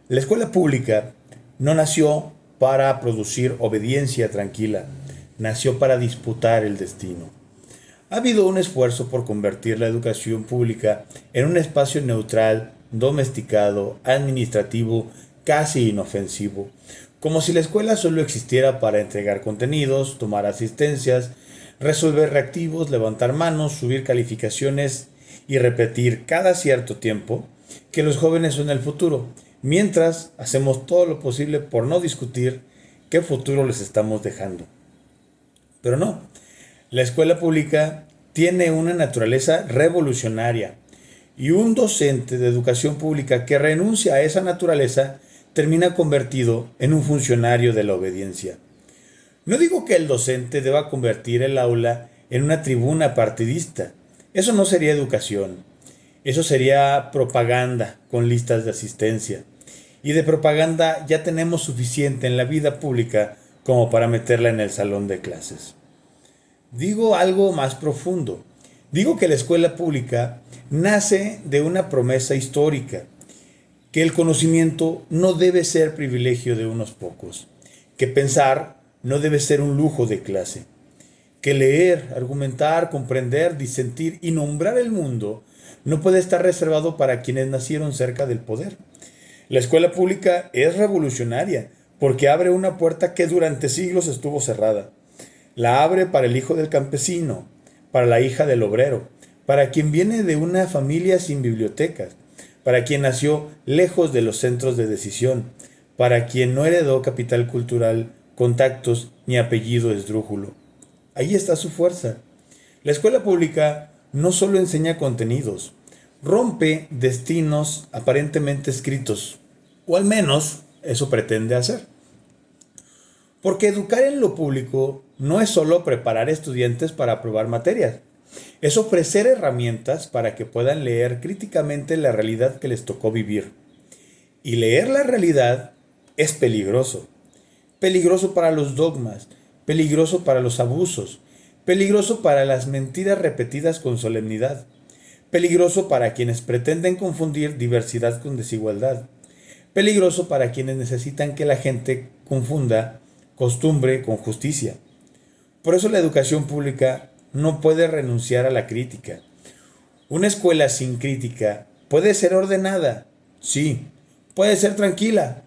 La escuela pública no nació para producir obediencia tranquila, nació para disputar el destino. Ha habido un esfuerzo por convertir la educación pública en un espacio neutral, domesticado, administrativo, casi inofensivo, como si la escuela solo existiera para entregar contenidos, tomar asistencias, resolver reactivos, levantar manos, subir calificaciones y repetir cada cierto tiempo que los jóvenes son el futuro, mientras hacemos todo lo posible por no discutir qué futuro les estamos dejando. Pero no, la escuela pública tiene una naturaleza revolucionaria y un docente de educación pública que renuncia a esa naturaleza termina convertido en un funcionario de la obediencia. No digo que el docente deba convertir el aula en una tribuna partidista. Eso no sería educación. Eso sería propaganda con listas de asistencia. Y de propaganda ya tenemos suficiente en la vida pública como para meterla en el salón de clases. Digo algo más profundo. Digo que la escuela pública nace de una promesa histórica, que el conocimiento no debe ser privilegio de unos pocos, que pensar no debe ser un lujo de clase, que leer, argumentar, comprender, disentir y nombrar el mundo no puede estar reservado para quienes nacieron cerca del poder. La escuela pública es revolucionaria porque abre una puerta que durante siglos estuvo cerrada. La abre para el hijo del campesino, para la hija del obrero, para quien viene de una familia sin bibliotecas, para quien nació lejos de los centros de decisión, para quien no heredó capital cultural, contactos ni apellido esdrújulo. Ahí está su fuerza. La escuela pública no solo enseña contenidos, rompe destinos aparentemente escritos, o al menos eso pretende hacer. Porque educar en lo público no es solo preparar estudiantes para aprobar materias, es ofrecer herramientas para que puedan leer críticamente la realidad que les tocó vivir. Y leer la realidad es peligroso. Peligroso para los dogmas, peligroso para los abusos, peligroso para las mentiras repetidas con solemnidad, peligroso para quienes pretenden confundir diversidad con desigualdad, peligroso para quienes necesitan que la gente confunda costumbre con justicia. Por eso la educación pública no puede renunciar a la crítica. Una escuela sin crítica puede ser ordenada, sí, puede ser tranquila,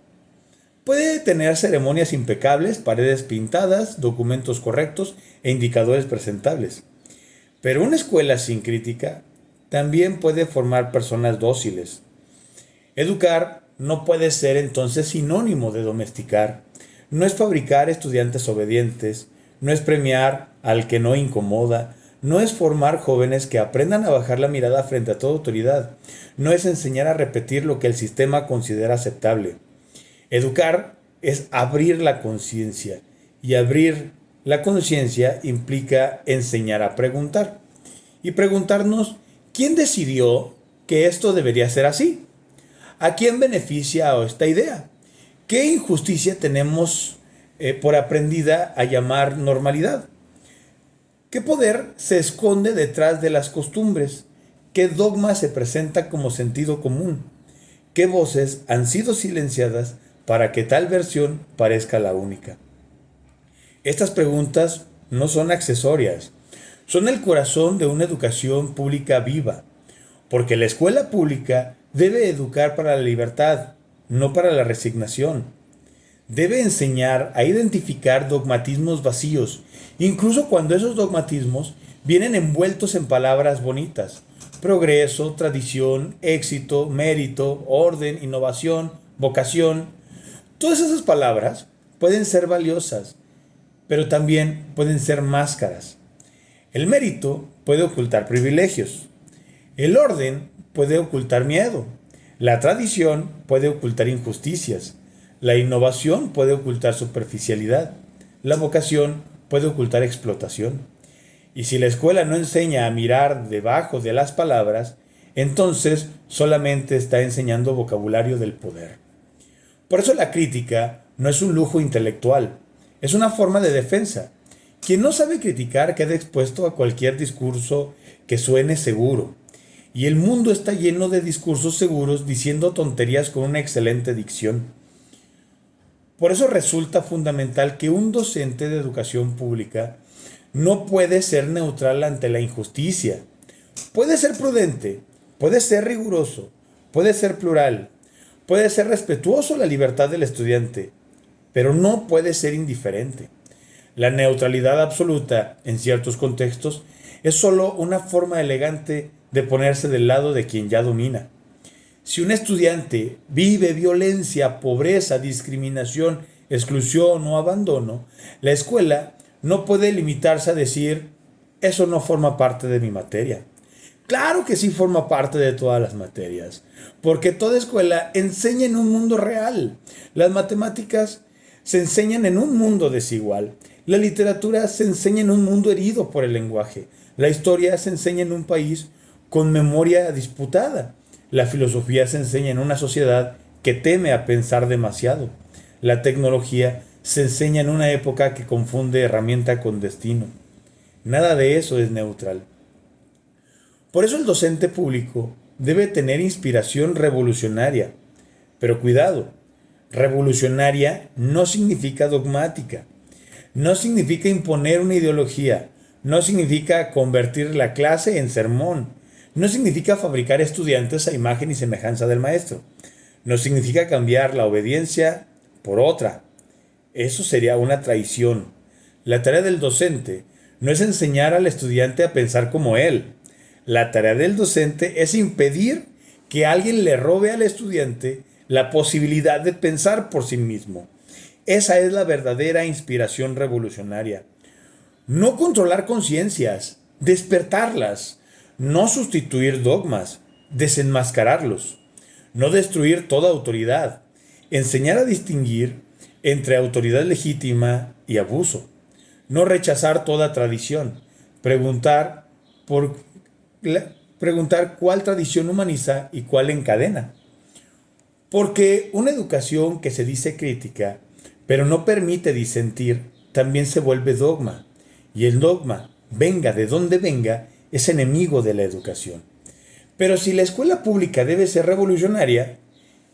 puede tener ceremonias impecables, paredes pintadas, documentos correctos e indicadores presentables. Pero una escuela sin crítica también puede formar personas dóciles. Educar no puede ser entonces sinónimo de domesticar. No es fabricar estudiantes obedientes, no es premiar al que no incomoda, no es formar jóvenes que aprendan a bajar la mirada frente a toda autoridad, no es enseñar a repetir lo que el sistema considera aceptable. Educar es abrir la conciencia, y abrir la conciencia implica enseñar a preguntar. Y preguntarnos, ¿quién decidió que esto debería ser así? ¿A quién beneficia esta idea? ¿Qué injusticia tenemos por aprendida a llamar normalidad? ¿Qué poder se esconde detrás de las costumbres? ¿Qué dogma se presenta como sentido común? ¿Qué voces han sido silenciadas para que tal versión parezca la única? Estas preguntas no son accesorias, son el corazón de una educación pública viva, porque la escuela pública debe educar para la libertad, no para la resignación. Debe enseñar a identificar dogmatismos vacíos, incluso cuando esos dogmatismos vienen envueltos en palabras bonitas: progreso, tradición, éxito, mérito, orden, innovación, vocación. Todas esas palabras pueden ser valiosas, pero también pueden ser máscaras. El mérito puede ocultar privilegios. El orden puede ocultar miedo. La tradición puede ocultar injusticias. La innovación puede ocultar superficialidad. La vocación puede ocultar explotación. Y si la escuela no enseña a mirar debajo de las palabras, entonces solamente está enseñando vocabulario del poder. Por eso la crítica no es un lujo intelectual, es una forma de defensa. Quien no sabe criticar queda expuesto a cualquier discurso que suene seguro. y el mundo está lleno de discursos seguros diciendo tonterías con una excelente dicción. Por eso resulta fundamental que un docente de educación pública no puede ser neutral ante la injusticia. Puede ser prudente, puede ser riguroso, puede ser plural, puede ser respetuoso de la libertad del estudiante, pero no puede ser indiferente. La neutralidad absoluta, en ciertos contextos, es solo una forma elegante de ponerse del lado de quien ya domina. Si un estudiante vive violencia, pobreza, discriminación, exclusión o abandono, la escuela no puede limitarse a decir, eso no forma parte de mi materia. Claro que sí forma parte de todas las materias, porque toda escuela enseña en un mundo real. Las matemáticas se enseñan en un mundo desigual. La literatura se enseña en un mundo herido por el lenguaje. La historia se enseña en un país con memoria disputada. La filosofía se enseña en una sociedad que teme a pensar demasiado. La tecnología se enseña en una época que confunde herramienta con destino. Nada de eso es neutral. Por eso el docente público debe tener inspiración revolucionaria. Pero cuidado, revolucionaria no significa dogmática, no significa imponer una ideología, no significa convertir la clase en sermón, no significa fabricar estudiantes a imagen y semejanza del maestro, no significa cambiar la obediencia por otra. Eso sería una traición. La tarea del docente no es enseñar al estudiante a pensar como él. La tarea del docente es impedir que alguien le robe al estudiante la posibilidad de pensar por sí mismo. Esa es la verdadera inspiración revolucionaria. No controlar conciencias, despertarlas, no sustituir dogmas, desenmascararlos, no destruir toda autoridad, enseñar a distinguir entre autoridad legítima y abuso, no rechazar toda tradición, preguntar cuál tradición humaniza y cuál encadena. Porque una educación que se dice crítica, pero no permite disentir, también se vuelve dogma. Y el dogma, venga de donde venga, es enemigo de la educación. Pero si la escuela pública debe ser revolucionaria,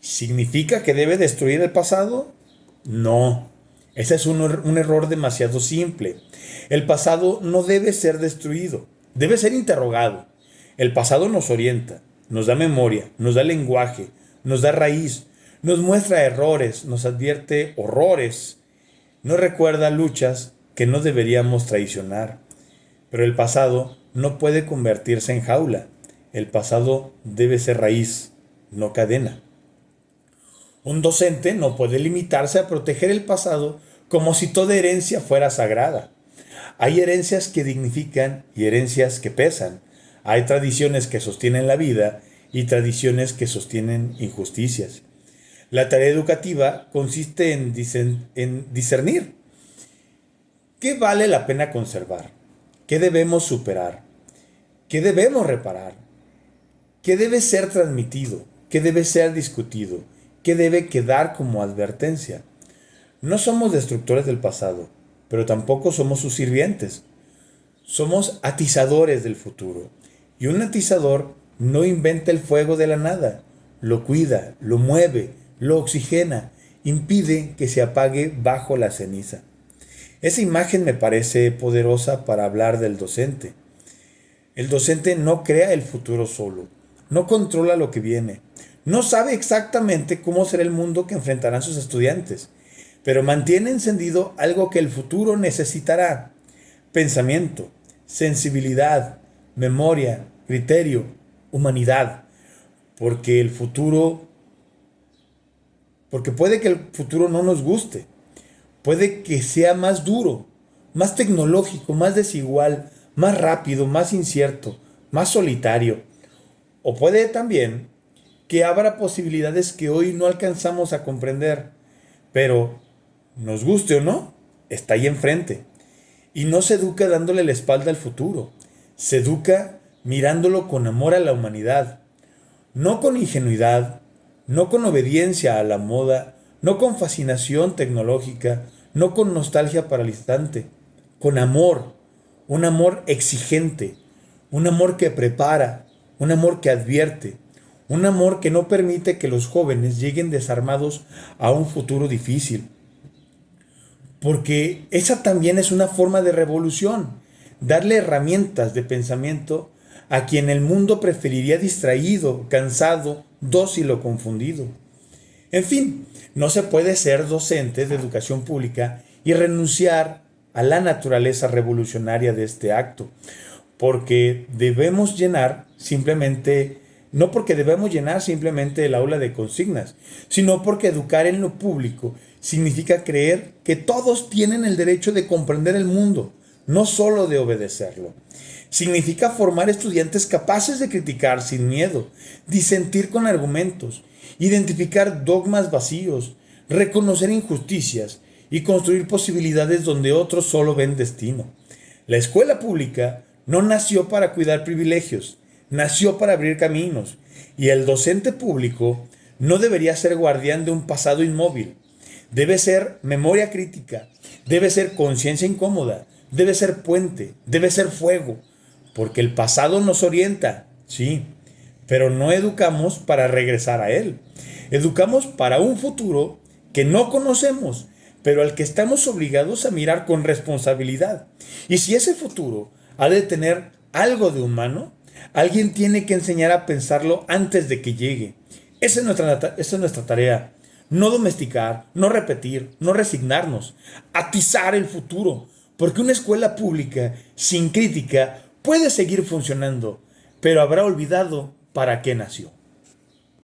¿significa que debe destruir el pasado? No, ese es un error demasiado simple. El pasado no debe ser destruido, debe ser interrogado. El pasado nos orienta, nos da memoria, nos da lenguaje, nos da raíz, nos muestra errores, nos advierte horrores, nos recuerda luchas que no deberíamos traicionar. Pero el pasado no puede convertirse en jaula. El pasado debe ser raíz, no cadena. Un docente no puede limitarse a proteger el pasado como si toda herencia fuera sagrada. Hay herencias que dignifican y herencias que pesan. Hay tradiciones que sostienen la vida y tradiciones que sostienen injusticias. La tarea educativa consiste en discernir qué vale la pena conservar, qué debemos superar, qué debemos reparar, qué debe ser transmitido, qué debe ser discutido, qué debe quedar como advertencia. No somos destructores del pasado, pero tampoco somos sus sirvientes. Somos atizadores del futuro. Y un atizador no inventa el fuego de la nada, lo cuida, lo mueve, lo oxigena, impide que se apague bajo la ceniza. Esa imagen me parece poderosa para hablar del docente. El docente no crea el futuro solo, no controla lo que viene, no sabe exactamente cómo será el mundo que enfrentarán sus estudiantes, pero mantiene encendido algo que el futuro necesitará: pensamiento, sensibilidad, memoria, criterio, humanidad, porque puede que el futuro no nos guste, puede que sea más duro, más tecnológico, más desigual, más rápido, más incierto, más solitario, o puede también que abra posibilidades que hoy no alcanzamos a comprender, pero nos guste o no, está ahí enfrente. Y no se educa dándole la espalda al futuro, se educa mirándolo con amor a la humanidad, no con ingenuidad, no con obediencia a la moda, no con fascinación tecnológica, no con nostalgia paralizante, con amor, un amor exigente, un amor que prepara, un amor que advierte, un amor que no permite que los jóvenes lleguen desarmados a un futuro difícil. Porque esa también es una forma de revolución, darle herramientas de pensamiento a quien el mundo preferiría distraído, cansado, dócil o confundido. En fin, no se puede ser docente de educación pública y renunciar a la naturaleza revolucionaria de este acto, porque debemos llenar simplemente, no porque debemos llenar simplemente el aula de consignas, sino porque educar en lo público significa creer que todos tienen el derecho de comprender el mundo, no solo de obedecerlo. Significa formar estudiantes capaces de criticar sin miedo, disentir con argumentos, identificar dogmas vacíos, reconocer injusticias y construir posibilidades donde otros solo ven destino. La escuela pública no nació para cuidar privilegios, nació para abrir caminos, y el docente público no debería ser guardián de un pasado inmóvil. Debe ser memoria crítica, debe ser conciencia incómoda, debe ser puente, debe ser fuego, porque el pasado nos orienta, sí, pero no educamos para regresar a él. Educamos para un futuro que no conocemos, pero al que estamos obligados a mirar con responsabilidad. Y si ese futuro ha de tener algo de humano, alguien tiene que enseñar a pensarlo antes de que llegue. Esa es nuestra tarea. No domesticar, no repetir, no resignarnos, atizar el futuro, porque una escuela pública sin crítica puede seguir funcionando, pero habrá olvidado para qué nació.